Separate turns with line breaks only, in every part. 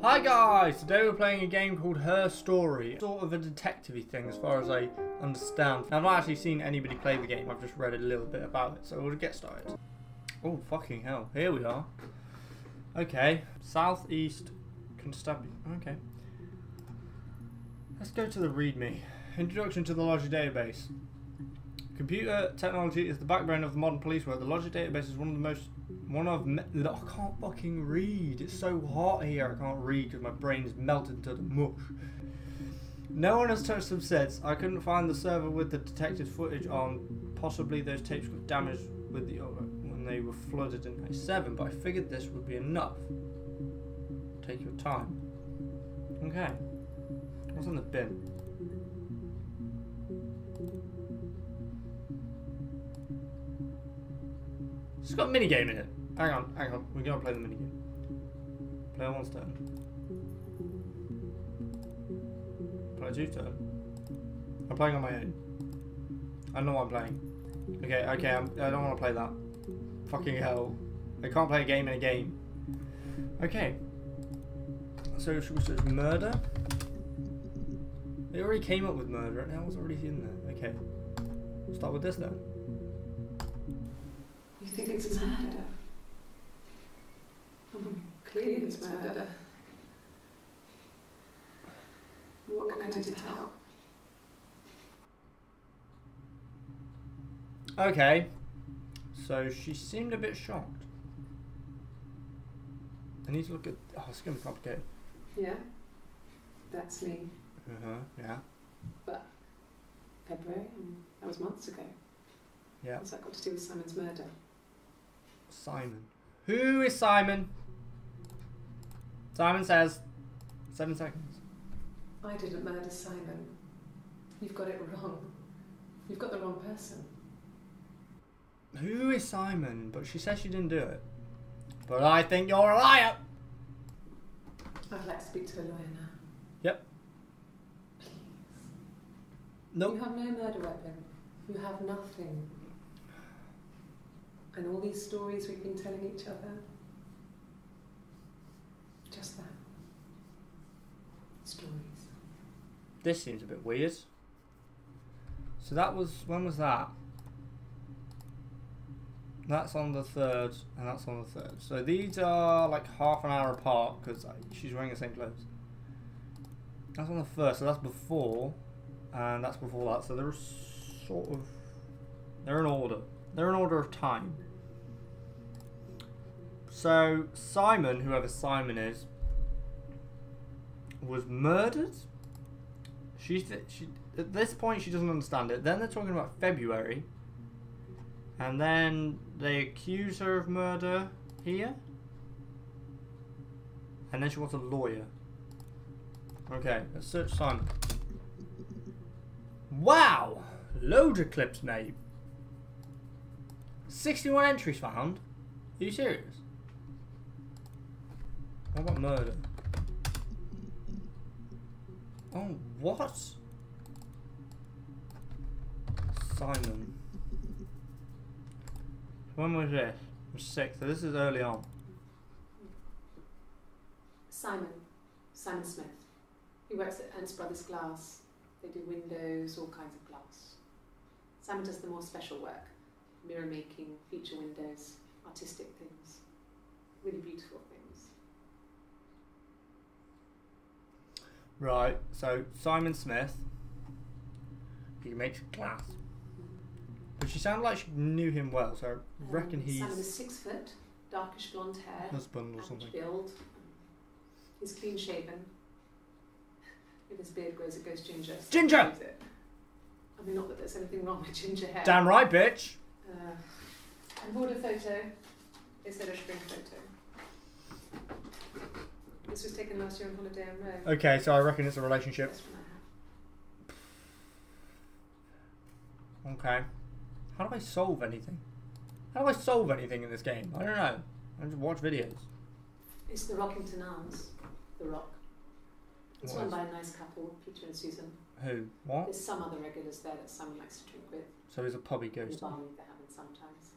Hi guys! Today we're playing a game called Her Story. Sort of a detective-y thing as far as I understand. I've not actually seen anybody play the game, I've just read a little bit about it, so we'll get started. Oh fucking hell, here we are. Okay, Southeast Constabulary, okay. Let's go to the README. Introduction to the Logic Database. Computer technology is the backbone of the modern police work. The Logic Database is I can't fucking read. It's so hot here. I can't read because my brain's melted to the mush. No one has touched them since. I couldn't find the server with the detected footage on. Possibly those tapes got damaged with the when they were flooded in '97, but I figured this would be enough. Take your time. Okay. What's in the bin? It's got a minigame in it. Hang on. We're gonna play the minigame. Play on 1's turn. Play 2's turn. I'm playing on my own. I know what I'm playing. Okay, I don't want to play that. Fucking hell. I can't play a game in a game. Okay. So should we search murder? It already came up with murder, and I was already in there. Okay. We'll start with this then.
You think it's murder? Clearly it's murder. What can I do to help?
Okay. So she seemed a bit shocked. I need to look at... Oh, it's going to be complicated.
Yeah? That's me.
Yeah.
But February, that was months ago.
Yeah.
What's that got to do with Simon's murder?
Simon. Who is Simon? Simon says 7 seconds.
I didn't murder Simon. You've got it wrong. You've got the wrong person.
Who is Simon? But she says she didn't do it. But I think you're a liar.
I'd like to speak to a lawyer now.
Yep.
Please.
Nope.
You have no murder weapon. You have nothing. And all these stories we've been telling each other. Just that. Stories.
This seems a bit weird. So that was... When was that? That's on the 3rd, and that's on the 3rd. So these are like half an hour apart, because she's wearing the same clothes. That's on the 1st, so that's before. And that's before that. So they're sort of... They're in order. They're in order of time. So Simon, whoever Simon is, was murdered. She at this point she doesn't understand it. Then they're talking about February, and then they accuse her of murder here, and then she wants a lawyer. Okay, let's search Simon. Wow, loads of clips made. 61 entries found? Are you serious? What about murder? Oh, what? Simon. When was this? It was 6th, so this is early on.
Simon Smith. He works at Ernst Brothers Glass. They do windows, all kinds of glass. Simon does the more special work. Mirror making, feature windows, artistic things, really beautiful things.
Right, so Simon Smith, he makes glass. But she sounded like she knew him well, so I reckon he's...
Simon is 6 foot, darkish blonde hair,
husband or something.
Build. He's clean shaven. If his beard grows, it goes ginger. So
Ginger!
I mean, not that there's anything wrong with ginger hair.
Damn right, bitch!
And border photo instead of spring photo. This was taken last year on holiday in Rome.
Okay, so I reckon it's a relationship. Okay. How do I solve anything? How do I solve anything in this game? I don't know. I just watch videos.
It's the Rockington Arms. The Rock. It's run by a nice couple, Peter and Susan.
Who? What?
There's some other regulars there that Simon likes to drink with.
So he's a pubby ghost.
The barmaid that happens sometimes.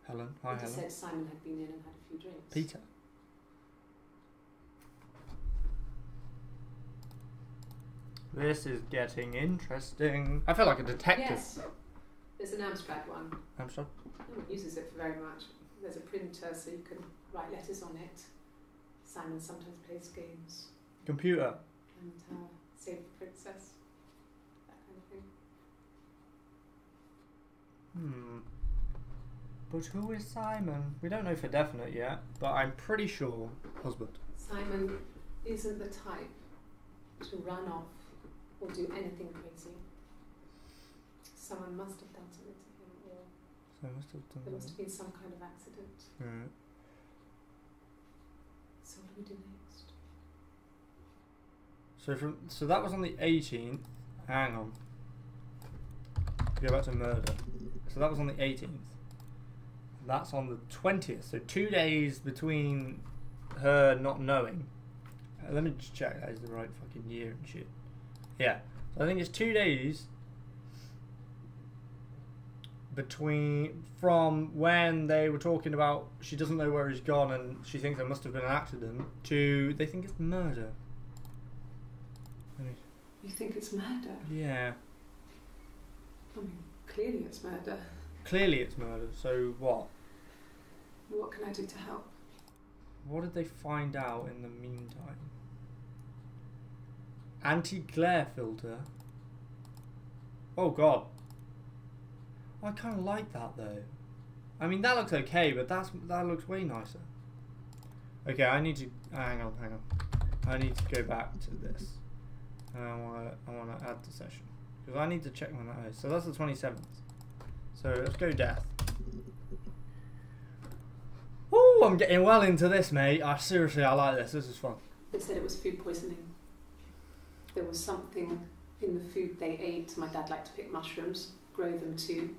Helen.
Helen. Hi,
Peter
Helen.
said Simon had been in and had a few drinks.
Peter. This is getting interesting. I feel like a detective.
Yes. There's an Amstrad one.
Amstrad?
No one uses it for very much. There's a printer so you can write letters on it. Simon sometimes plays games.
Computer.
And Save the Princess. That kind of thing.
But who is Simon? We don't know for definite yet, but I'm pretty sure husband.
Simon isn't the type to run off or do anything crazy. Someone must have done something to him, or there must have been some kind of accident.
Right.
So what do we do next?
So that was on the 18th. Hang on. Go back to murder. So that was on the 18th. That's on the 20th. So 2 days between her not knowing. Let me just check that is the right fucking year and shit. Yeah. So I think it's 2 days from when they were talking about she doesn't know where he's gone and she thinks there must have been an accident to they think it's murder.
You think it's murder?
Yeah.
I mean, clearly it's murder.
Clearly it's murder. So what?
What can I do to help?
What did they find out in the meantime? Anti-glare filter. Oh god. I kind of like that though. I mean that looks okay, but that looks way nicer. Okay, I need to hang on. I need to go back to this. And I wanna add the session because I need to check when that is. So that's the 27th. So let's go death. Ooh, I'm getting well into this, mate. Seriously, I like this. This is fun.
They said it was food poisoning. There was something in the food they ate. My dad liked to pick mushrooms, grow them too.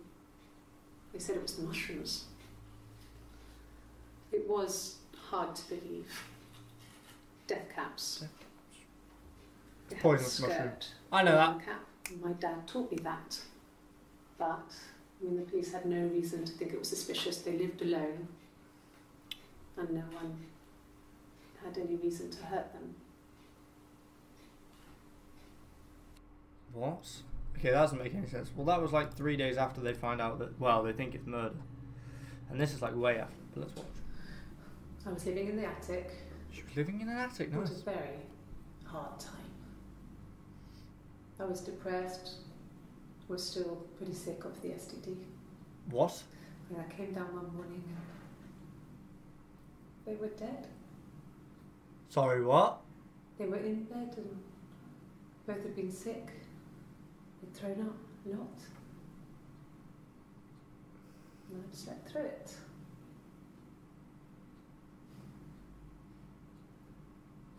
They said it was the mushrooms. It was hard to believe. Death caps.
Poisonous mushroom. I know that.
Cap. My dad taught me that. But I mean, the police had no reason to think it was suspicious. They lived alone. And no one had any reason to hurt them.
What? Okay, that doesn't make any sense. Well, that was like 3 days after they find out that, well, they think it's murder. And this is like way after, but let's watch.
I was living in the attic.
She was living in an attic,
It was
nice.
a very hard time. I was depressed, was still pretty sick of the STD.
What?
And I came down one morning and they were dead.
Sorry, what?
They were in bed and both had been sick. They'd thrown up a lot. And I slept through it.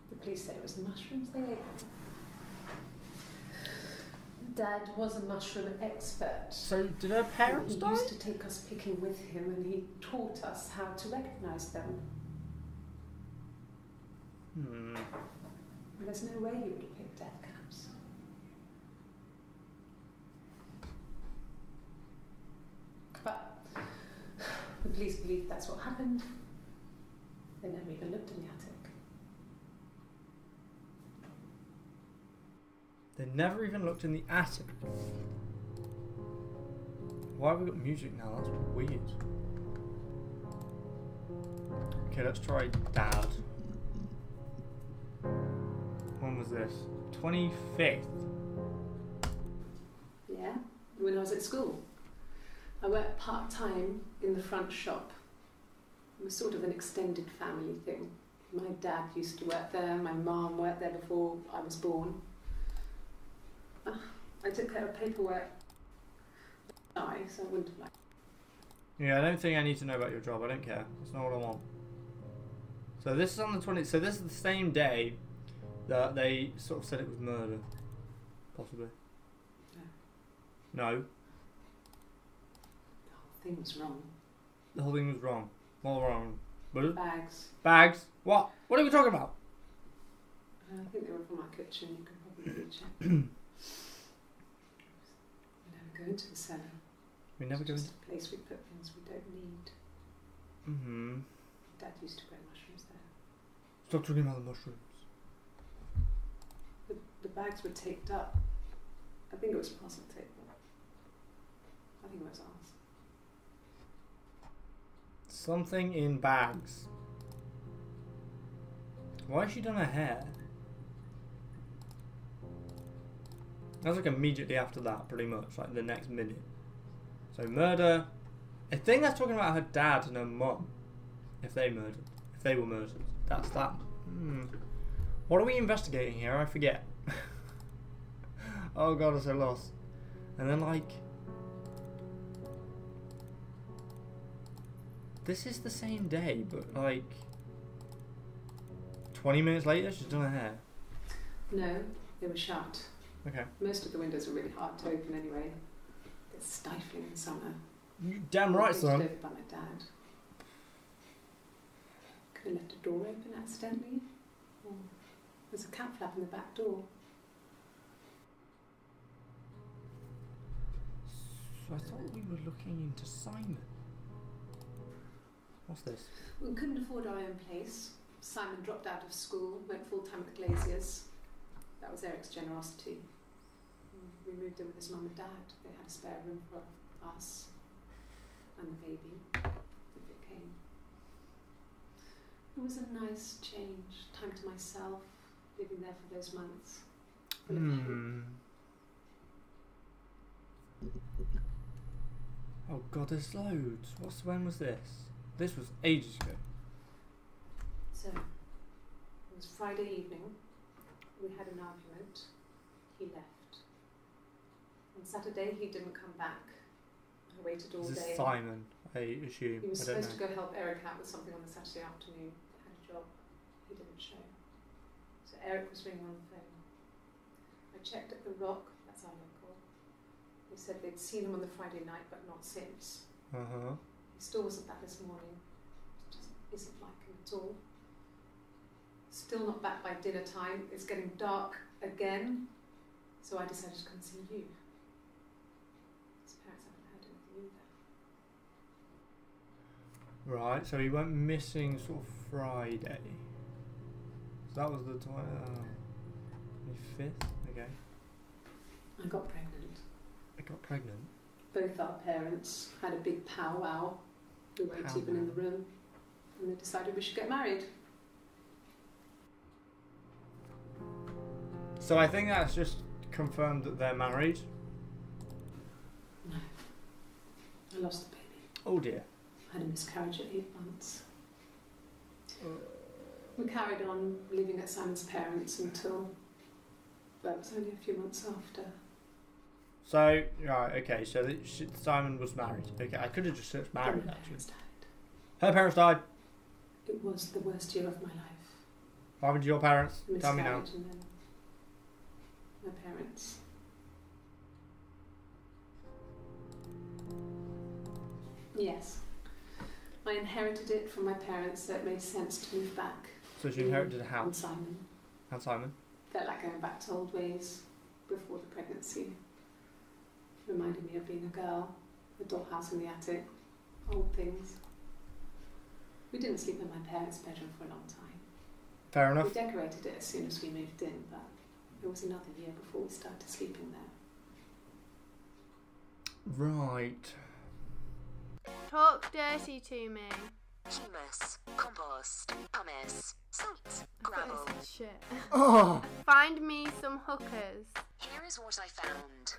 The police said it was the mushrooms they ate. Dad was a mushroom expert.
So, did her parents
He
die?
used to take us picking with him and he taught us how to recognise them. And there's no way he would have picked death caps. But the police believe that's what happened. They never even looked in the attic.
They never even looked in the attic. Why have we got music now? That's weird. Okay, let's try Dad. When was this? 25th.
Yeah, when I was at school. I worked part-time in the front shop. It was sort of an extended family thing. My dad used to work there, my mum worked there before I was born. I took care of paperwork. So I wouldn't have liked.
Yeah, I don't think I need to know about your job. I don't care. That's not what I want. So this is on the 20th. So this is the same day that they sort of said it was murder. Possibly.
No.
No.
The whole thing was wrong.
The whole thing was wrong. All wrong. But
Bags.
bags? What? What are we talking about?
I think they were from our kitchen. You can probably reach it. We never go into the cellar.
We never go
It's
into...
just a place we put things we don't need.
Mm-hmm.
Dad used to grow mushrooms there.
Stop talking about the mushrooms.
The bags were taped up. I think it was parcel tape. I think it was ours.
Something in bags. Why has she done her hair? That was like immediately after that, pretty much, like the next minute. So murder. I think that's talking about her dad and her mum. If they were murdered. That's that. What are we investigating here? I forget. Oh god, I'm so lost. And then like, this is the same day, but like 20 minutes later, she's done her hair.
No, they were shut.
Okay.
Most of the windows are really hard to open anyway. It's stifling in summer.
You damn right, son.
Over by my dad. Could have left a door open accidentally. Or there's a cat flap in the back door.
So I thought we were looking into Simon. What's this?
We couldn't afford our own place. Simon dropped out of school, went full-time at Colesy. That was Eric's generosity. We moved in with his mum and dad. They had a spare room for us and the baby, if it came. It was a nice change, time to myself, living there for those months.
Oh god, there's loads. When was this? This was ages ago.
So, it was Friday evening. We had an argument. He left. On Saturday, he didn't come back. I waited all
Is this
day.
Simon, I assume?
He was
I don't
supposed
know.
to go help Eric out with something on the Saturday afternoon. He had a job. He didn't show. So Eric was ringing on the phone. I checked at the Rock, that's our local. They said they'd seen him on the Friday night, but not since. He still wasn't back this morning. It just isn't like him at all. Still not back by dinner time. It's getting dark again. So I decided to come see you. His parents haven't heard anything either.
Right, so he went missing sort of Friday. So that was the 25th? Okay.
I got pregnant.
I got pregnant?
Both our parents had a big powwow. We weren't even in the room. And they decided we should get married.
So I think that's just confirmed that they're married.
No. I lost the baby.
Oh dear.
I had a miscarriage at 8 months. We carried on living at Simon's parents until, well, it was only a few months after.
So, right, okay, so Simon was married. Okay, I could have just searched married,
Her
actually.
parents died.
Her parents died.
It was the worst year of my life.
What happened to your parents? Tell me now.
Miscarriage and then my parents. Yes. I inherited it from my parents, so it made sense to move back.
So she inherited a
And
house.
Simon.
And Simon.
Felt like going back to old ways before the pregnancy. Reminded me of being a girl, the dollhouse in the attic, old things. We didn't sleep in my parents' bedroom for a long time.
Fair enough.
We decorated it as soon as we moved in, but it was another year before we started sleeping there.
Right.
Talk dirty to me.
Humus, compost, pumice, salt, gravel.
Shit.
Oh!
Find me some hookers.
Here is what I found.